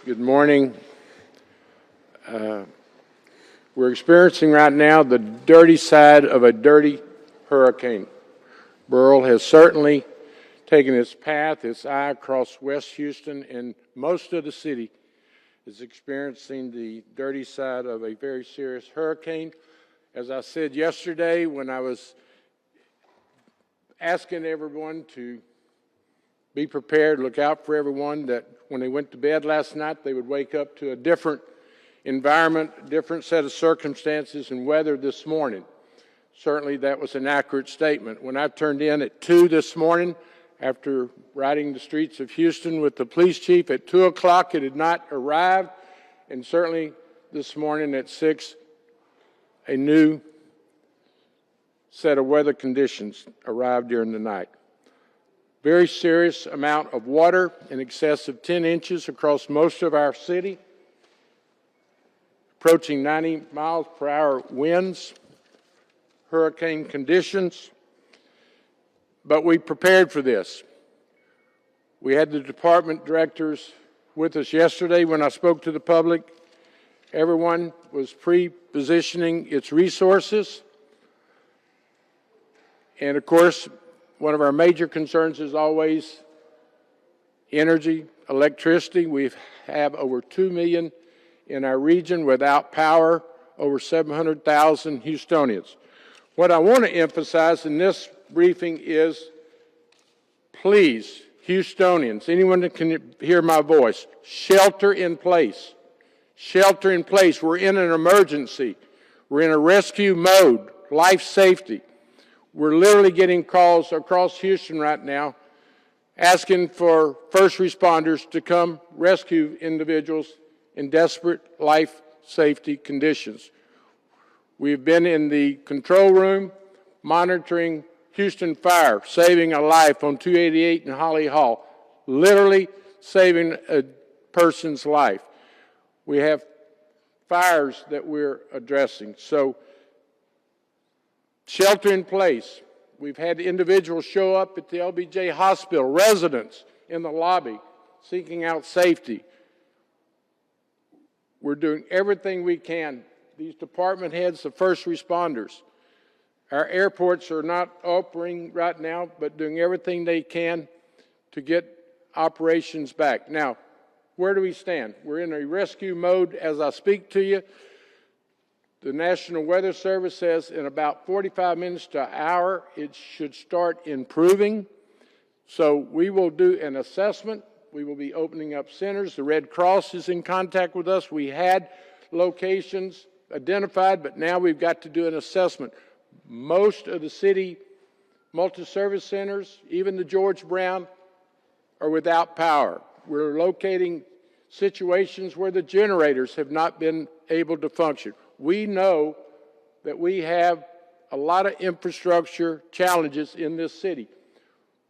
Good morning. We're experiencing right now the dirty side of a dirty hurricane. Beryl has certainly taken its path, its eye across West Houston, and most of the city is experiencing the dirty side of a very serious hurricane. As I said yesterday when I was asking everyone to be prepared, look out for everyone, that when they went to bed last night, they would wake up to a different environment, a different set of circumstances and weather this morning. Certainly that was an accurate statement. When I turned in at 2 this morning, after riding the streets of Houston with the police chief at 2 o'clock, it had not arrived. And certainly this morning at 6, a new set of weather conditions arrived during the night. Very serious amount of water, in excess of 10 inches across most of our city, approaching 90 miles per hour winds, hurricane conditions. But we prepared for this. We had the department directors with us yesterday when I spoke to the public. Everyone was pre-positioning its resources. And of course, one of our major concerns is always energy, electricity. We have over 2 million in our region without power, over 700,000 Houstonians. What I want to emphasize in this briefing is, please, Houstonians, anyone that can hear my voice, shelter in place. Shelter in place. We're in an emergency. We're in a rescue mode, life safety. We're literally getting calls across Houston right now asking for first responders to come rescue individuals in desperate life safety conditions. We've been in the control room monitoring Houston fire, saving a life on 288 in Holly Hall, literally saving a person's life. We have fires that we're addressing. So shelter in place. We've had individuals show up at the LBJ hospital, residents in the lobby, seeking out safety. We're doing everything we can. These department heads, the first responders. Our airports are not operating right now, but doing everything they can to get operations back. Now, where do we stand? We're in a rescue mode as I speak to you. The National Weather Service says in about 45 minutes to an hour, it should start improving. So we will do an assessment. We will be opening up centers. The Red Cross is in contact with us. We had locations identified, but now we've got to do an assessment. Most of the city multi-service centers, even the George Brown, are without power. We're locating situations where the generators have not been able to function. We know that we have a lot of infrastructure challenges in this city.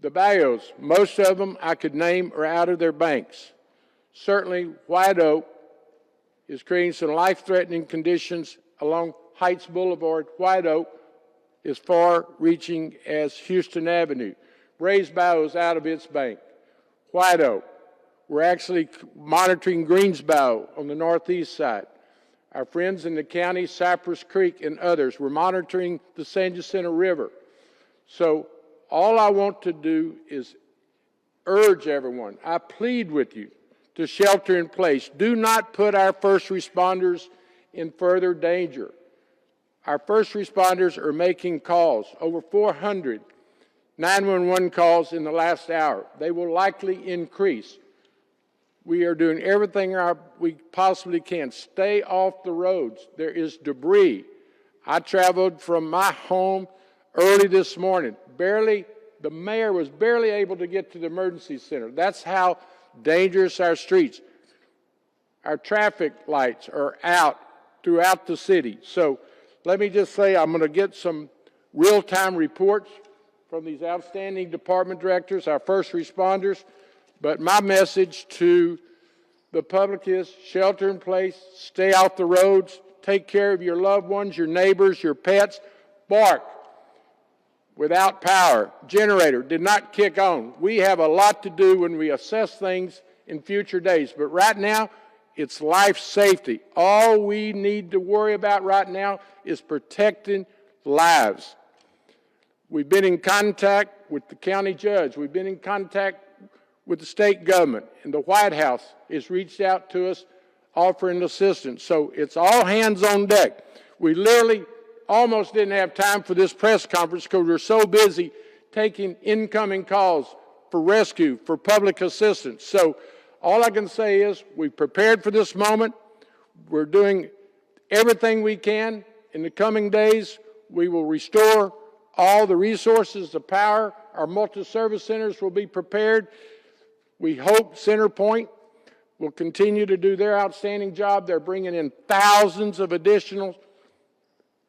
The bayous, most of them I could name are out of their banks. Certainly White Oak is creating some life-threatening conditions along Heights Boulevard. White Oak is far-reaching as Houston Avenue. Ray's Bayou is out of its bank. White Oak. We're actually monitoring Greens Bayou on the northeast side. Our friends in the county, Cypress Creek and others, we're monitoring the San Jacinto River. So all I want to do is urge everyone, I plead with you to shelter in place. Do not put our first responders in further danger. Our first responders are making calls, over 400 911 calls in the last hour. They will likely increase. We are doing everything we possibly can. Stay off the roads. There is debris. I traveled from my home early this morning. The mayor was barely able to get to the emergency center. That's how dangerous our streets. Our traffic lights are out throughout the city. So let me just say I'm going to get some real-time reports from these outstanding department directors, our first responders. But my message to the public is shelter in place, stay off the roads, take care of your loved ones, your neighbors, your pets. Bark. Without power, generator did not kick on. We have a lot to do when we assess things in future days. But right now, It's life safety. All we need to worry about right now is protecting lives. We've been in contact with the county judge. We've been in contact with the state government, and the White House has reached out to us offering assistance. So it's all hands on deck. We literally almost didn't have time for this press conference because we're so busy taking incoming calls for rescue, for public assistance. So all I can say is we've prepared for this moment. We're doing everything we can. In the coming days, we will restore all the resources, the power. Our multi-service centers will be prepared. We hope CenterPoint will continue to do their outstanding job. They're bringing in thousands of additional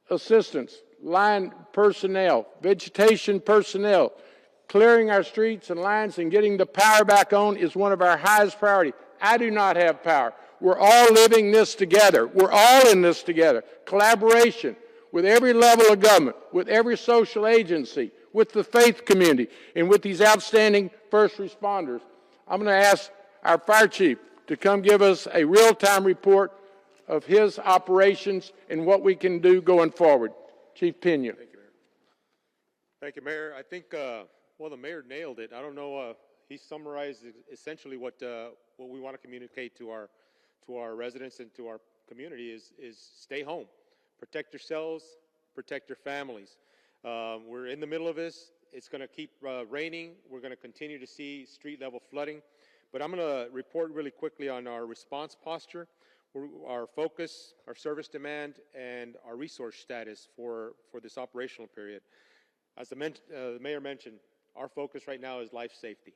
assistants, line personnel, vegetation personnel. Clearing our streets and lines and getting the power back on is one of our highest priorities. I do not have power. We're all living this together. We're all in this together. Collaboration with every level of government, with every social agency, with the faith community, and with these outstanding first responders. I'm going to ask our fire chief to come give us a real-time report of his operations and what we can do going forward. Chief Pena. Thank you, Mayor. Thank you, Mayor. I think, well, the mayor nailed it. I don't know, he summarized essentially what we want to communicate to our residents and to our community is stay home. Protect yourselves, protect your families. We're in the middle of this. It's going to keep raining. We're going to continue to see street level flooding. But I'm going to report really quickly on our response posture, our focus, our service demand, and our resource status for this operational period. As the mayor mentioned, our focus right now is life safety.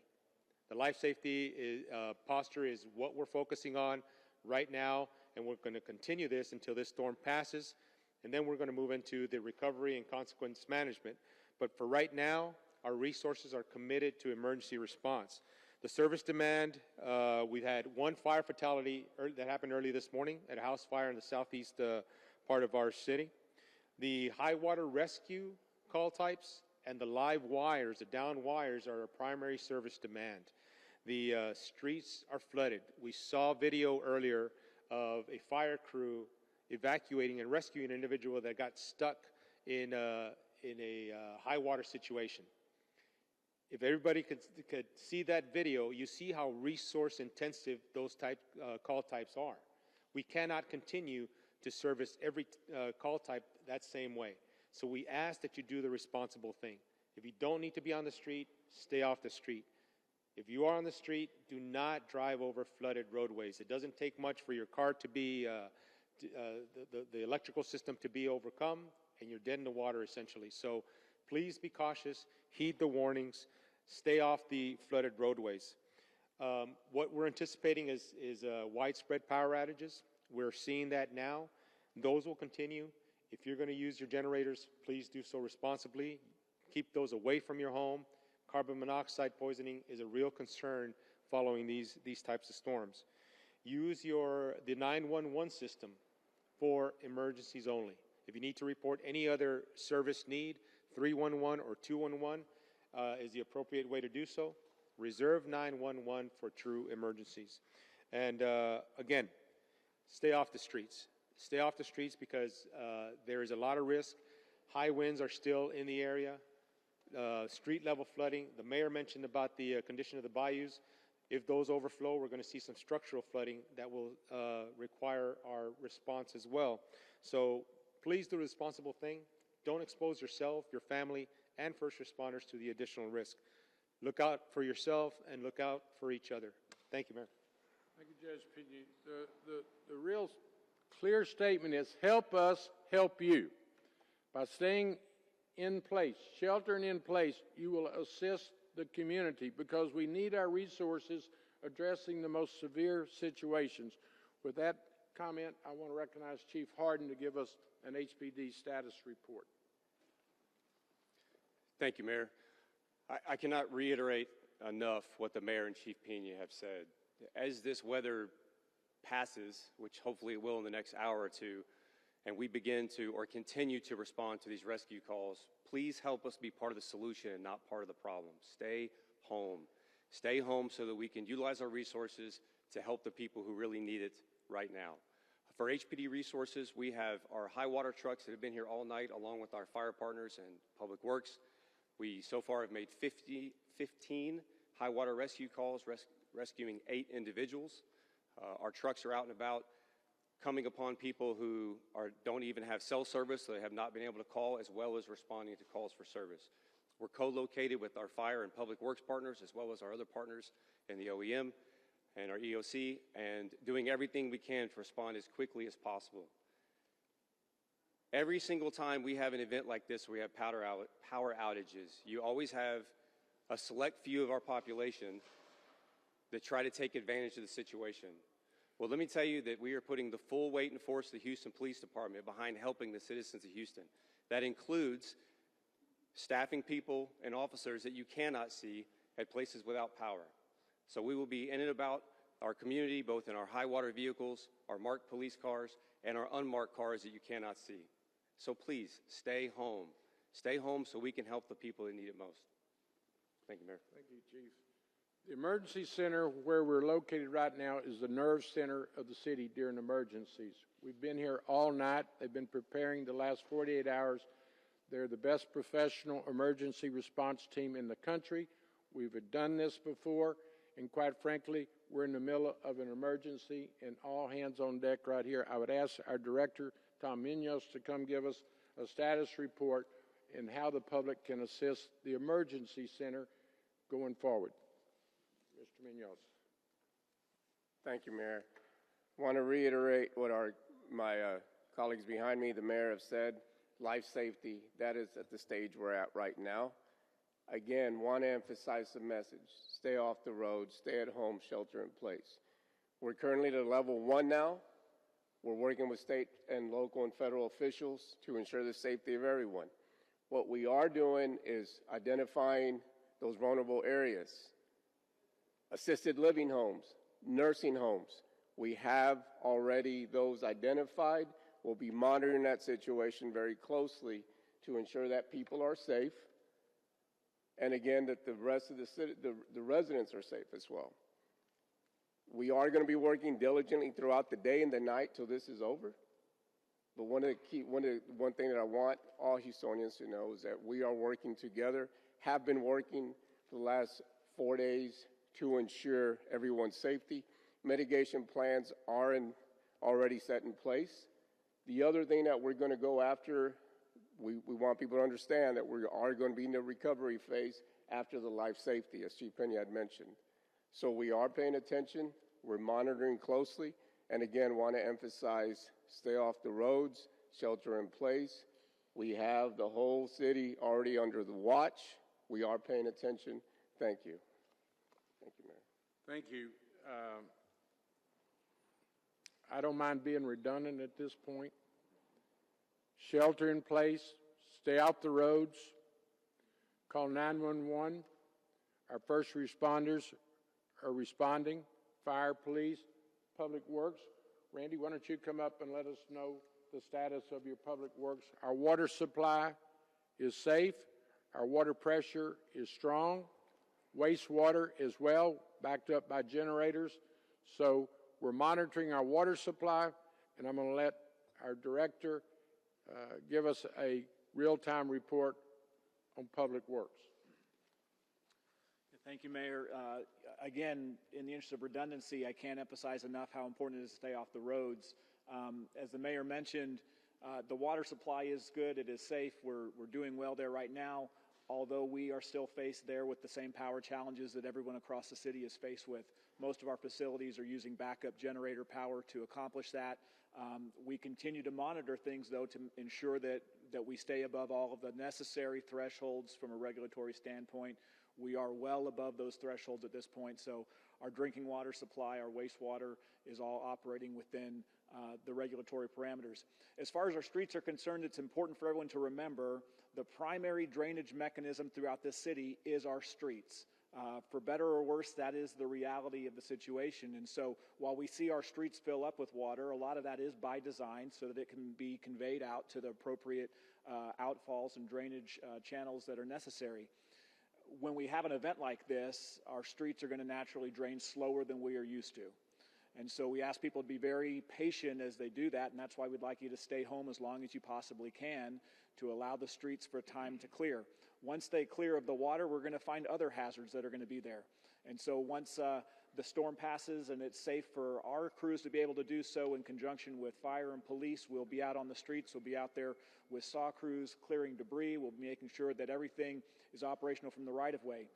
The life safety posture is what we're focusing on right now, and we're going to continue this until this storm passes, and then we're going to move into the recovery and consequence management. But for right now, our resources are committed to emergency response. The service demand, we've had one fire fatality that happened early this morning at a house fire in the southeast part of our city. The high water rescue call types and the live wires, the down wires, are a primary service demand. The streets are flooded. We saw video earlier of a fire crew evacuating and rescuing an individual that got stuck in a high water situation. If everybody could see that video, you see how resource intensive those call types are. We cannot continue to service every call type that same way. So we ask that you do the responsible thing. If you don't need to be on the street, stay off the street. If you are on the street, do not drive over flooded roadways. It doesn't take much for your car to be, the electrical system to be overcome, and you're dead in the water essentially. So please be cautious, heed the warnings, stay off the flooded roadways. What we're anticipating is widespread power outages. We're seeing that now. Those will continue. If you're going to use your generators, please do so responsibly. Keep those away from your home. Carbon monoxide poisoning is a real concern following these types of storms. Use the 911 system for emergencies only. If you need to report any other service need, 311 or 211 is the appropriate way to do so. Reserve 911 for true emergencies. And again, stay off the streets. Stay off the streets because there is a lot of risk. High winds are still in the area. Street level flooding. The mayor mentioned about the condition of the bayous. If those overflow, we're going to see some structural flooding that will require our response as well. So please do the responsible thing. Don't expose yourself, your family, and first responders to the additional risk. Look out for yourself and look out for each other. Thank you, Mayor. Thank you, Judge Pena. The real clear statement is help us help you. By staying in place, sheltering in place, you will assist the community because we need our resources addressing the most severe situations. With that comment, I want to recognize Chief Harden to give us an HPD status report. Thank you, Mayor. I cannot reiterate enough what the Mayor and Chief Pena have said. As this weather passes, which hopefully it will in the next hour or two, and we begin to or continue to respond to these rescue calls, please help us be part of the solution and not part of the problem. Stay home. Stay home so that we can utilize our resources to help the people who really need it right now. For HPD resources, we have our high water trucks that have been here all night, along with our fire partners and Public Works. We so far have made 15 high water rescue calls, rescuing 8 individuals. Our trucks are out and about, coming upon people who don't even have cell service, so they have not been able to call, as well as responding to calls for service. We're co-located with our fire and Public Works partners, as well as our other partners in the OEM and our EOC, and doing everything we can to respond as quickly as possible. Every single time we have an event like this where we have power outages, you always have a select few of our population that try to take advantage of the situation. Well, let me tell you that we are putting the full weight and force of the Houston Police Department behind helping the citizens of Houston. That includes staffing people and officers that you cannot see at places without power. So we will be in and about our community, both in our high water vehicles, our marked police cars, and our unmarked cars that you cannot see. So please, stay home. Stay home so we can help the people that need it most. Thank you, Mayor. Thank you, Chief. The emergency center where we're located right now is the nerve center of the city during emergencies. We've been here all night. They've been preparing the last 48 hours. They're the best professional emergency response team in the country. We've done this before, and quite frankly, we're in the middle of an emergency and all hands on deck right here. I would ask our director, Tom Munoz, to come give us a status report and how the public can assist the emergency center going forward. Mr. Munoz. Thank you, Mayor. I want to reiterate what my colleagues behind me, the mayor, have said. Life safety, that is at the stage we're at right now. Again, want to emphasize the message. Stay off the road, stay at home, shelter in place. We're currently at level 1 now. We're working with state and local and federal officials to ensure the safety of everyone. What we are doing is identifying those vulnerable areas. Assisted living homes, nursing homes. We have already those identified. We'll be monitoring that situation very closely to ensure that people are safe, and again, that the rest of the city, the residents are safe as well. We are going to be working diligently throughout the day and the night till this is over. But one thing that I want all Houstonians to know is that we are working together, have been working for the last 4 days to ensure everyone's safety. Mitigation plans are already set in place. The other thing that we're going to go after, we want people to understand that we are going to be in the recovery phase after the life safety, as Chief Pena had mentioned. So we are paying attention, we're monitoring closely, and again, want to emphasize, stay off the roads, shelter in place. We have the whole city already under the watch. We are paying attention. Thank you. Thank you, Mayor. Thank you. I don't mind being redundant at this point. Shelter in place, stay out the roads, call 911. Our first responders are responding, fire, police, Public Works. Randy, why don't you come up and let us know the status of your Public Works. Our water supply is safe. Our water pressure is strong. Wastewater as well, backed up by generators. So we're monitoring our water supply, and I'm going to let our director give us a real-time report on Public Works. Thank you, Mayor. Again, in the interest of redundancy, I can't emphasize enough how important it is to stay off the roads. As the Mayor mentioned, the water supply is good. It is safe. We're doing well there right now, although we are still faced there with the same power challenges that everyone across the city is faced with. Most of our facilities are using backup generator power to accomplish that. We continue to monitor things, though, to ensure that we stay above all of the necessary thresholds from a regulatory standpoint. We are well above those thresholds at this point, so our drinking water supply, our wastewater is all operating within the regulatory parameters. As far as our streets are concerned, it's important for everyone to remember the primary drainage mechanism throughout this city is our streets. For better or worse, that is the reality of the situation. And so while we see our streets fill up with water, a lot of that is by design so that it can be conveyed out to the appropriate outfalls and drainage channels that are necessary. When we have an event like this, our streets are going to naturally drain slower than we are used to. And so we ask people to be very patient as they do that, and that's why we'd like you to stay home as long as you possibly can to allow the streets for time to clear. Once they clear of the water, we're going to find other hazards that are going to be there. And so once the storm passes and it's safe for our crews to be able to do so in conjunction with fire and police, we'll be out on the streets, we'll be out there with saw crews clearing debris, we'll be making sure that everything is operational from the right-of-way.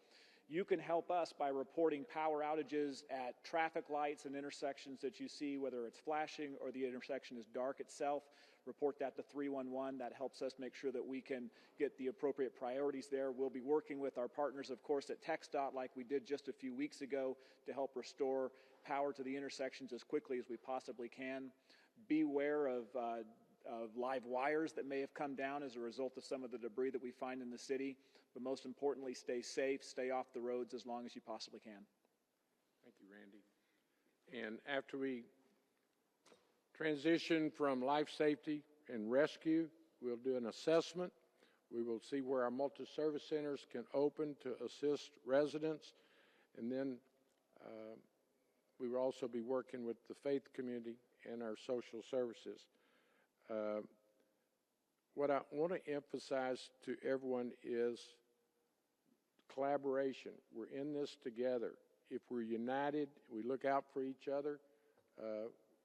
You can help us by reporting power outages at traffic lights and intersections that you see, whether it's flashing or the intersection is dark itself. Report that to 311. That helps us make sure that we can get the appropriate priorities there. We'll be working with our partners, of course, at TxDOT like we did just a few weeks ago to help restore power to the intersections as quickly as we possibly can. Beware of live wires that may have come down as a result of some of the debris that we find in the city. But most importantly, stay safe, stay off the roads as long as you possibly can. Thank you, Randy. And after we transition from life safety and rescue, we'll do an assessment. We will see where our multi-service centers can open to assist residents. And then we will also be working with the faith community and our social services. What I want to emphasize to everyone is collaboration. We're in this together. If we're united, we look out for each other,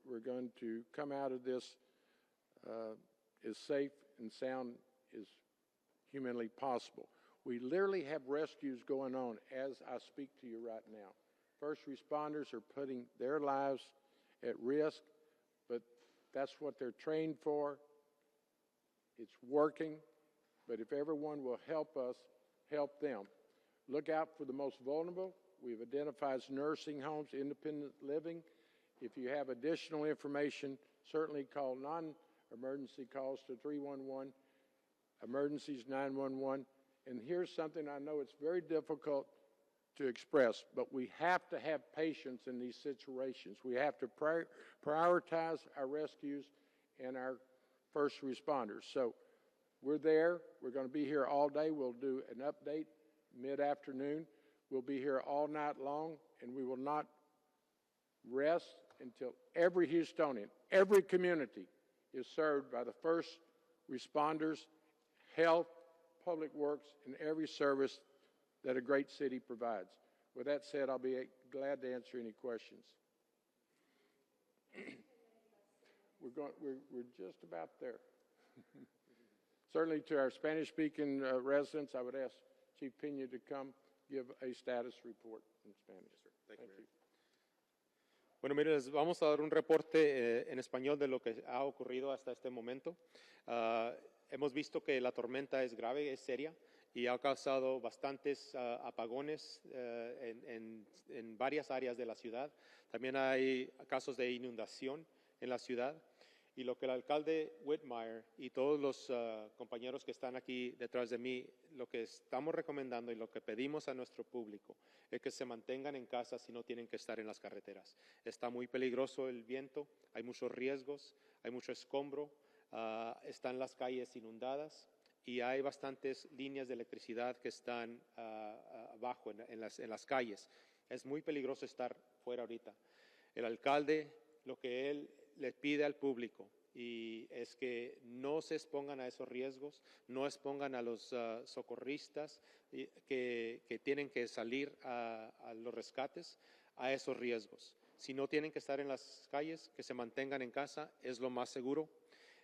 we're going to come out of this as safe and sound as humanly possible. We literally have rescues going on as I speak to you right now. First responders are putting their lives at risk, but that's what they're trained for. It's working, but if everyone will help us, help them. Look out for the most vulnerable. We've identified nursing homes, independent living. If you have additional information, certainly call non-emergency calls to 311, emergencies 911. And here's something I know it's very difficult to express, but we have to have patience in these situations. We have to prioritize our rescues and our first responders. So we're there. We're going to be here all day. We'll do an update mid-afternoon. We'll be here all night long, and we will not rest until every Houstonian, every community is served by the first responders, health, public works, and every service that a great city provides. With that said, I'll be glad to answer any questions. We're just about there. Certainly to our Spanish-speaking residents, I would ask Chief Pena to come give a status report in Spanish. Thank you. Bueno, mire, les vamos a dar un reporte en español de lo que ha ocurrido hasta este momento. Hemos visto que la tormenta es grave, es seria, y ha causado bastantes apagones en varias áreas de la ciudad. También hay casos de inundación en la ciudad. Y lo que el alcalde Whitmire y todos los compañeros que están aquí detrás de mí, lo que estamos recomendando y lo que pedimos a nuestro público es que se mantengan en casa si no tienen que estar en las carreteras. Está muy peligroso el viento, hay muchos riesgos, hay mucho escombro, están las calles inundadas y hay bastantes líneas de electricidad que están abajo en las calles. Es muy peligroso estar fuera ahorita. El alcalde, lo que él le pide al público y es que no se expongan a esos riesgos, no expongan a los socorristas que tienen que salir a los rescates a esos riesgos. Si no tienen que estar en las calles, que se mantengan en casa, es lo más seguro.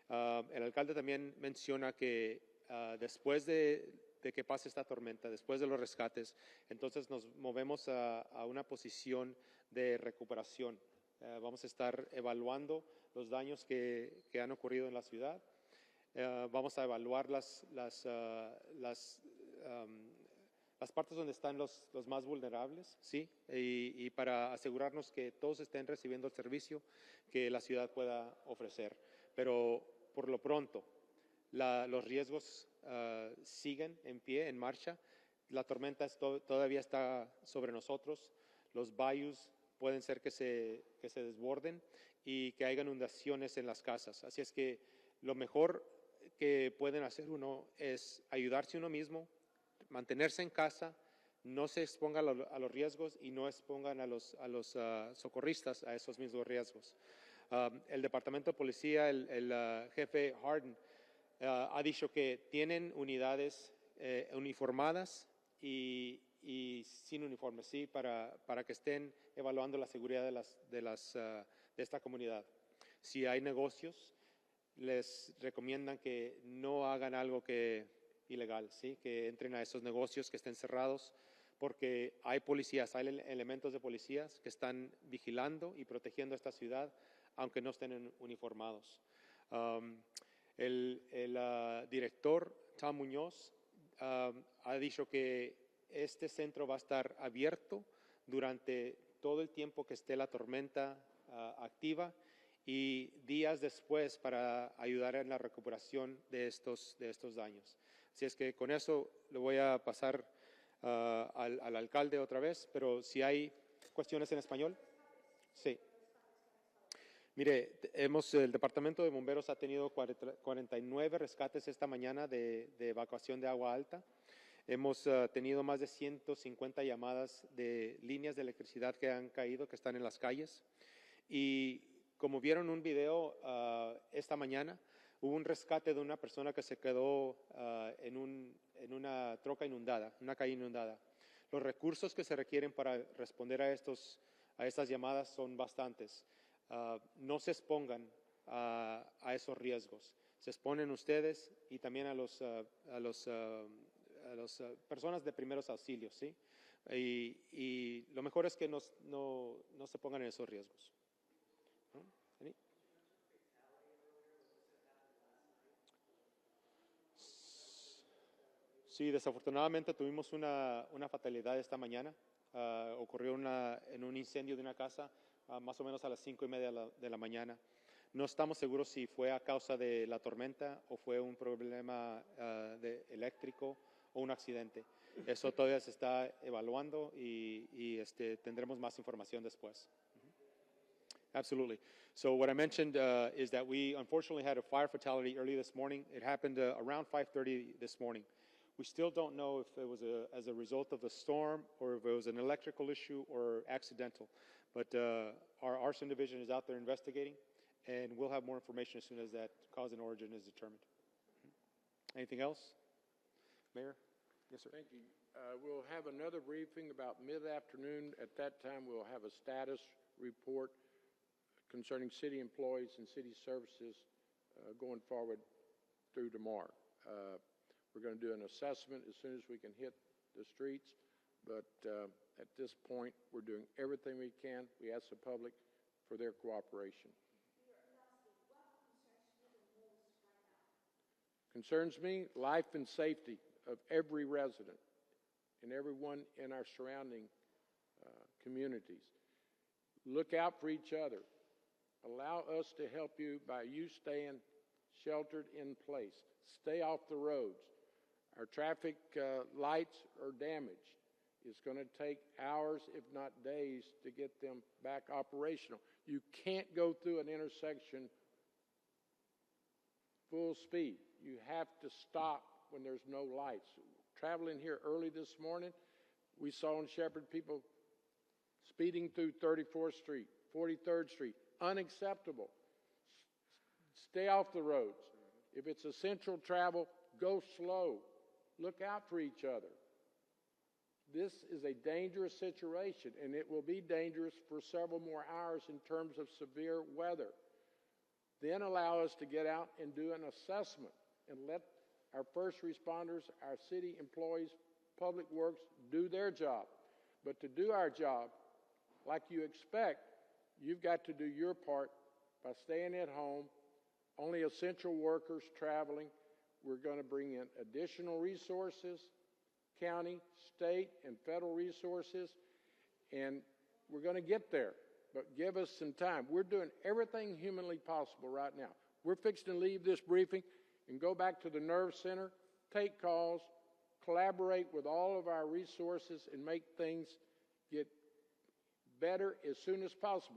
El alcalde también menciona que después de que pase esta tormenta, después de los rescates, entonces nos movemos a una posición de recuperación. Vamos a estar evaluando los daños que han ocurrido en la ciudad. Vamos a evaluar las partes donde están los más vulnerables, ¿sí? Y para asegurarnos que todos estén recibiendo el servicio que la ciudad pueda ofrecer. Pero por lo pronto, los riesgos siguen en pie, en marcha. La tormenta todavía está sobre nosotros. Los bayous pueden ser que se desborden y que haya inundaciones en las casas. Así es que lo mejor que pueden hacer uno es ayudarse uno mismo, mantenerse en casa, no se expongan a los riesgos y no expongan a los socorristas a esos mismos riesgos. El Departamento de Policía, el jefe Harden, ha dicho que tienen unidades uniformadas y sin uniformes, ¿sí? Para que estén evaluando la seguridad de esta comunidad. Si hay negocios, les recomiendan que no hagan algo ilegal, ¿sí? Que entren a esos negocios, que estén cerrados, porque hay policías, hay elementos de policías que están vigilando y protegiendo esta ciudad, aunque no estén uniformados. El director, Tom Muñoz, ha dicho que este centro va a estar abierto durante todo el tiempo que esté la tormenta activa y días después para ayudar en la recuperación de estos daños. Así es que con eso le voy a pasar al alcalde otra vez, pero si hay cuestiones en español. Sí. Mire, el Departamento de Bomberos ha tenido 49 rescates esta mañana de evacuación de agua alta. Hemos tenido más de 150 llamadas de líneas de electricidad que han caído, que están en las calles. Y como vieron un video esta mañana, hubo un rescate de una persona que se quedó en una troca inundada, una calle inundada. Los recursos que se requieren para responder a estas llamadas son bastantes. No se expongan a esos riesgos. Se exponen ustedes y también a las personas de primeros auxilios, ¿sí? Y lo mejor es que no se pongan en esos riesgos. ¿No? Sí, desafortunadamente tuvimos una fatalidad esta mañana. Ocurrió en un incendio de una casa más o menos a las 5:30 de la mañana. No estamos seguros si fue a causa de la tormenta o fue un problema eléctrico o un accidente. Eso todavía se está evaluando y tendremos más información después. Absolutely. So what I mentioned is that we unfortunately had a fire fatality early this morning. It happened around 5:30 this morning. We still don't know if it was as a result of the storm or if it was an electrical issue or accidental. But our arson division is out there investigating, and we'll have more information as soon as that cause and origin is determined. Anything else? Mayor? Yes, sir. Thank you. We'll have another briefing about mid-afternoon. At that time, we'll have a status report concerning city employees and city services going forward through tomorrow. We're going to do an assessment as soon as we can hit the streets, but at this point, we're doing everything we can. We ask the public for their cooperation. Concerns me, life and safety of every resident and everyone in our surrounding communities. Look out for each other. Allow us to help you by you staying sheltered in place. Stay off the roads. Our traffic lights are damaged. It's going to take hours, if not days, to get them back operational. You can't go through an intersection full speed. You have to stop when there's no lights. Traveling here early this morning, we saw in Shepherd people speeding through 34th Street, 43rd Street. Unacceptable. Stay off the roads. If it's essential travel, go slow. Look out for each other. This is a dangerous situation, and it will be dangerous for several more hours in terms of severe weather. Then allow us to get out and do an assessment and let our first responders, our city employees, public works do their job. But to do our job like you expect, you've got to do your part by staying at home, only essential workers traveling. We're going to bring in additional resources, county, state, and federal resources, and we're going to get there. But give us some time. We're doing everything humanly possible right now. We're fixing to leave this briefing and go back to the Nerve Center, take calls, collaborate with all of our resources, and make things get better as soon as possible.